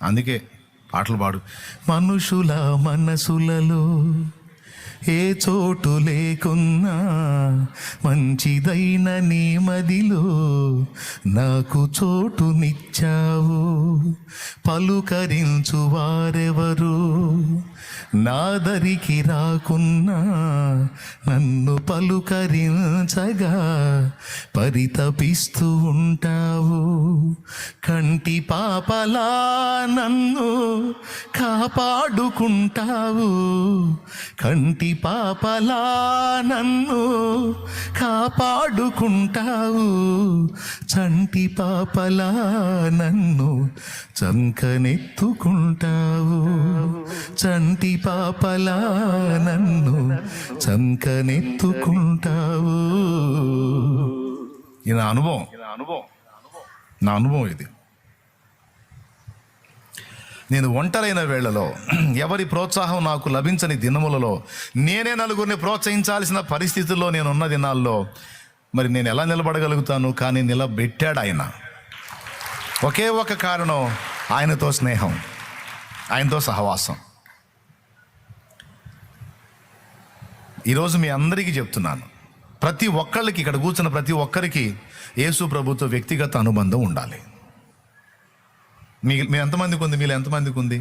అందుకే పాటలు పాడు. మనుషుల మనసులలో ఏ చోటు లేకున్నా మంచిదైన నీ మదిలో నాకు చోటునిచ్చావు. పలుకరించు వారెవరు నాదరికి రాకున్నా నన్ను పలుకరించగా పరితపిస్తూ ఉంటావు. కంటి పాపలా నన్ను కాపాడుకుంటావు. కంటి పాపలా నన్ను కాపాడుకుంటావు. చంటి పాపలా నన్ను చంకనెత్తుకుంటావు. చంటి పాపలా నన్ను చంకనెత్తుకుంటావు. ఇది నా అనుభవం, నా అనుభవం ఇది. నేను ఒంటరైన వేళలో, ఎవరి ప్రోత్సాహం నాకు లభించని దినములలో, నేనే నలుగురిని ప్రోత్సహించాల్సిన పరిస్థితుల్లో నేనున్న దినాల్లో మరి నేను ఎలా నిలబడగలుగుతాను? కానీ నిలబెట్టాడు ఆయన. ఒకే ఒక కారణం, ఆయనతో స్నేహం, ఆయనతో సహవాసం. ఈరోజు మీ అందరికీ చెప్తున్నాను, ప్రతి ఒక్కళ్ళకి, ఇక్కడ కూర్చున్న ప్రతి ఒక్కరికి యేసు ప్రభుతో వ్యక్తిగత అనుబంధం ఉండాలి. మీ ఎంతమందికి ఉంది? మీలో ఎంతమందికి ఉంది?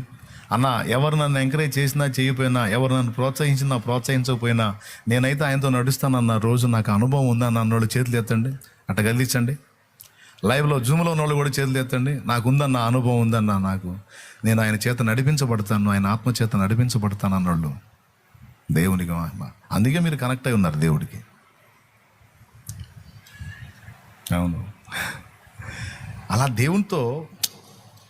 అన్న, ఎవరు నన్ను ఎంకరేజ్ చేసినా చేయకపోయినా, ఎవరు నన్ను ప్రోత్సహించినా ప్రోత్సహించకపోయినా, నేనైతే ఆయనతో నడుస్తానన్న రోజు నాకు అనుభవం ఉందని అన్నోళ్ళు చేతులు ఎత్తండి, అట్ట గదిలించండి. లైవ్లో జూమ్లో ఉన్నోళ్ళు కూడా చేతులు ఎత్తండి. నాకు ఉందన్న అనుభవం ఉందన్న, నేను ఆయన చేత నడిపించబడతాను, ఆయన ఆత్మ చేత నడిపించబడతాను అన్నోళ్ళు దేవునికి మహిమ. అందుకే మీరు కనెక్ట్ అయి ఉన్నారు దేవుడికి. అవును, అలా దేవునితో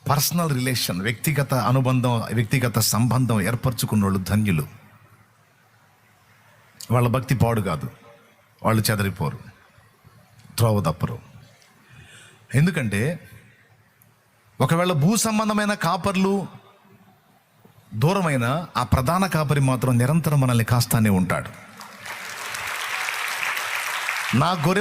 పర్సనల్ రిలేషన్, వ్యక్తిగత అనుబంధం, వ్యక్తిగత సంబంధం ఏర్పరచుకున్న వాళ్ళు ధన్యులు. వాళ్ళ భక్తి పాడు కాదు, వాళ్ళు చెదరిపోరు, త్రోవ తప్పరు. ఎందుకంటే ఒకవేళ భూ సంబంధమైన కాపర్లు దూరమైన, ఆ ప్రధాన కాపరి మాత్రం నిరంతరం మనల్ని కాస్తానే ఉంటాడు. నా గొర్రె